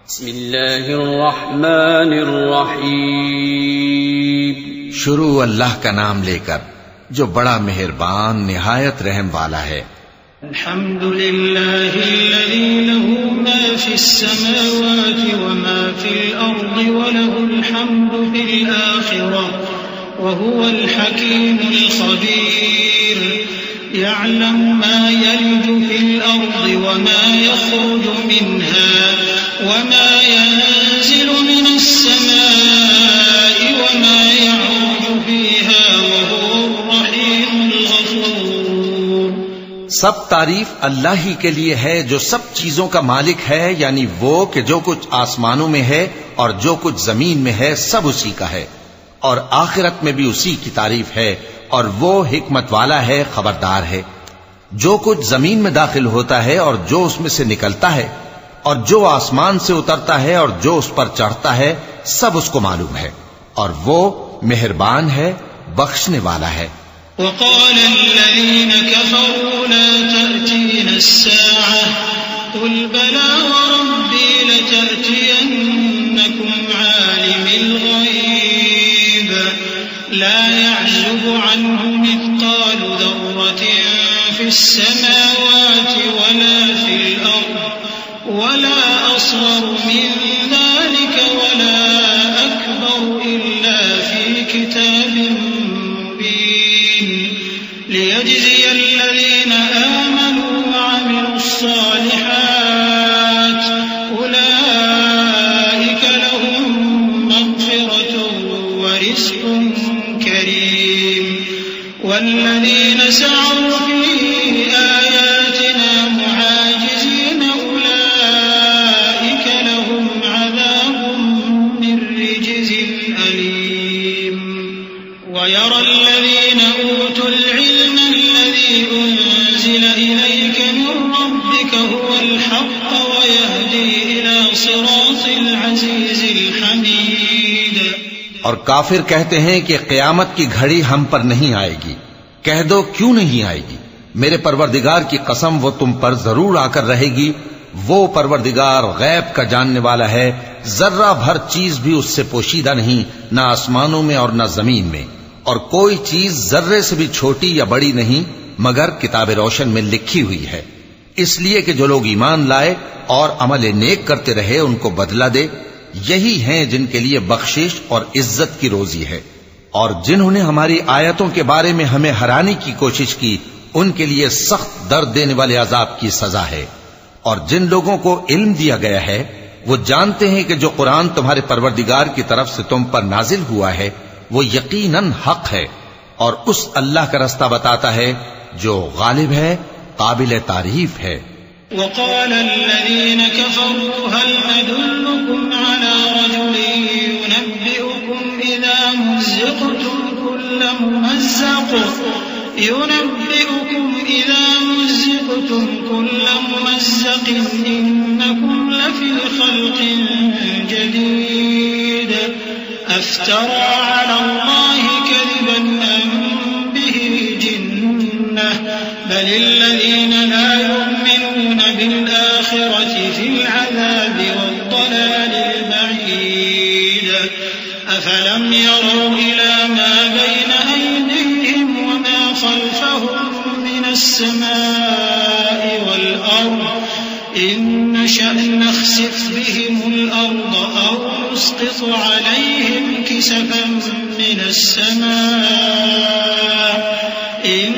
بسم اللہ الرحمن الرحیم. شروع اللہ کا نام لے کر جو بڑا مہربان نہایت رحم والا ہے. الحمد للہ الذی له ما فی السماوات وما فی الارض وله الحمد فی الآخرة وهو الحکیم الخبیر. يعلم ما يلج في الأرض وما يخرج منها وما ينزل من السماء وما يعرج فيها وهو الرحيم الغفور. سب تعریف اللہ ہی کے لیے ہے جو سب چیزوں کا مالک ہے، یعنی وہ کہ جو کچھ آسمانوں میں ہے اور جو کچھ زمین میں ہے سب اسی کا ہے، اور آخرت میں بھی اسی کی تعریف ہے، اور وہ حکمت والا ہے، خبردار ہے. جو کچھ زمین میں داخل ہوتا ہے اور جو اس میں سے نکلتا ہے اور جو آسمان سے اترتا ہے اور جو اس پر چڑھتا ہے سب اس کو معلوم ہے، اور وہ مہربان ہے، بخشنے والا ہے. وقال الذين كفروا لا تأتينا الساعة قل بلى وربي لتأتينكم عالم الغيب لا يعزب عنه مثقال ذرة في السماوات ولا في الأرض ولا أصغر من ذلك ولا أكبر إلا في كتاب مبين ليجزي الذين آمنوا وعملوا الصالحات أولئك لهم مغفرة ورزق كريم. والذين سعوا في آياتنا معاجزين أولئك لهم عذاب من رجز أليم. ويرى الذين أوتوا العلم الذي أنزل إليك من ربك هو الحق ويهدي إلى صراط العزيز الحميد. اور کافر کہتے ہیں کہ قیامت کی گھڑی ہم پر نہیں آئے گی. کہہ دو کیوں نہیں آئے گی؟ میرے پروردگار کی قسم وہ تم پر ضرور آ کر رہے گی. وہ پروردگار غیب کا جاننے والا ہے، ذرہ بھر چیز بھی اس سے پوشیدہ نہیں، نہ آسمانوں میں اور نہ زمین میں، اور کوئی چیز ذرے سے بھی چھوٹی یا بڑی نہیں مگر کتاب روشن میں لکھی ہوئی ہے. اس لیے کہ جو لوگ ایمان لائے اور عمل نیک کرتے رہے ان کو بدلہ دے. یہی ہیں جن کے لیے بخشش اور عزت کی روزی ہے، اور جنہوں نے ہماری آیتوں کے بارے میں ہمیں ہرانے کی کوشش کی ان کے لیے سخت درد دینے والے عذاب کی سزا ہے. اور جن لوگوں کو علم دیا گیا ہے وہ جانتے ہیں کہ جو قرآن تمہارے پروردگار کی طرف سے تم پر نازل ہوا ہے وہ یقیناً حق ہے، اور اس اللہ کا رستہ بتاتا ہے جو غالب ہے، قابل تعریف ہے. وقال الذين كفروا هل ندلكم على رجل ينبئكم إذا مزقتم كل ممزق إنكم لفي خلق جديد أفترى على الله كذبا أم به جنة بل الذين لا يؤمنون بالآخرة في العذاب والضلال البعيد. أفلم يروا إلى ما بين أيديهم وما خلفهم من السماء والأرض إن نشأ نخسف بهم الأرض أو نسقط عليهم كسفا من السماء إن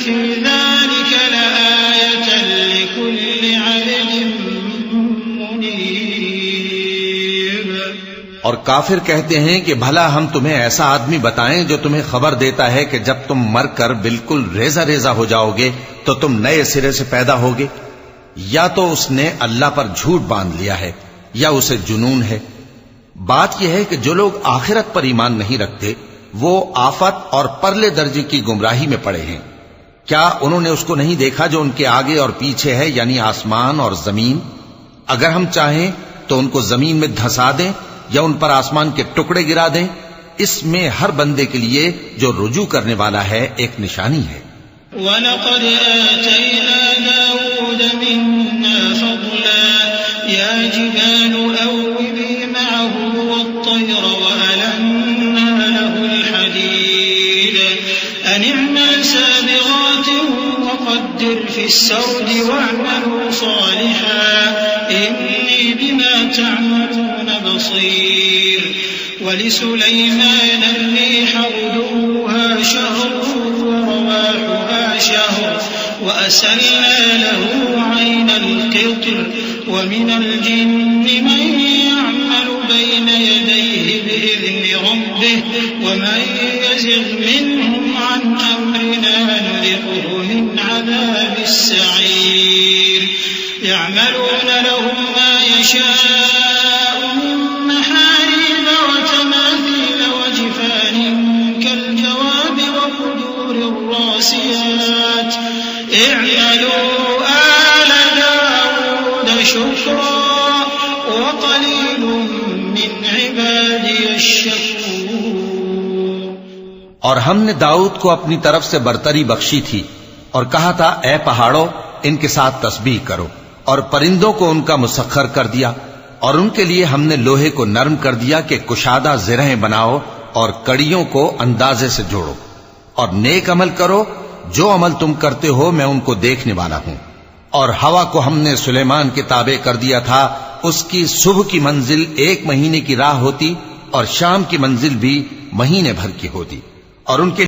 في ذلك لآية لكل عبد منيب. اور کافر کہتے ہیں کہ بھلا ہم تمہیں ایسا آدمی بتائیں جو تمہیں خبر دیتا ہے کہ جب تم مر کر بالکل ریزہ ریزہ ہو جاؤ گے تو تم نئے سرے سے پیدا ہوگے؟ یا تو اس نے اللہ پر جھوٹ باندھ لیا ہے یا اسے جنون ہے. بات یہ ہے کہ جو لوگ آخرت پر ایمان نہیں رکھتے وہ آفت اور پرلے درجے کی گمراہی میں پڑے ہیں. کیا انہوں نے اس کو نہیں دیکھا جو ان کے آگے اور پیچھے ہے، یعنی آسمان اور زمین؟ اگر ہم چاہیں تو ان کو زمین میں دھسا دیں یا ان پر آسمان کے ٹکڑے گرا دیں. اس میں ہر بندے کے لیے جو رجوع کرنے والا ہے ایک نشانی ہے. وَلَقَدْ آتَيْنَا دَاوُودَ مِنَّا فَضْلًا يا جبال أوبي معه والطير وألنا له الحديد أن اعمل سابغات وقدر في السرد واعملوا صالحا إني بما تعملون بصير ولسليمان الريح غدوها شهر ورواحها شهر وأسلنا له عين القطر ومن الجن من يعمل بين يديه بإذن ربه ومن يزغ منهم عن أمرنا نذقه من عذاب السعير يعملون لهم ما يشاء من محاريب وتماثيل وجفان كالجواب وقدور الراسيات اعملوا آل داود شكرا وقليل من عبادي الشكور. اور ہم نے داؤد کو اپنی طرف سے برتری بخشی تھی اور کہا تھا اے پہاڑوں ان کے ساتھ تسبیح کرو، اور پرندوں کو ان کا مسخر کر دیا، اور ان کے لیے ہم نے لوہے کو نرم کر دیا کہ کشادہ زرہیں بناؤ اور کڑیوں کو اندازے سے جوڑو، اور نیک عمل کرو، جو عمل تم کرتے ہو میں ان کو دیکھنے والا ہوں. اور ہوا کو ہم نے سلیمان کے تابع کر دیا تھا، اس کی صبح کی منزل 1 مہینے کی راہ ہوتی اور شام کی منزل بھی مہینے بھر کی ہوتی، اور ان کے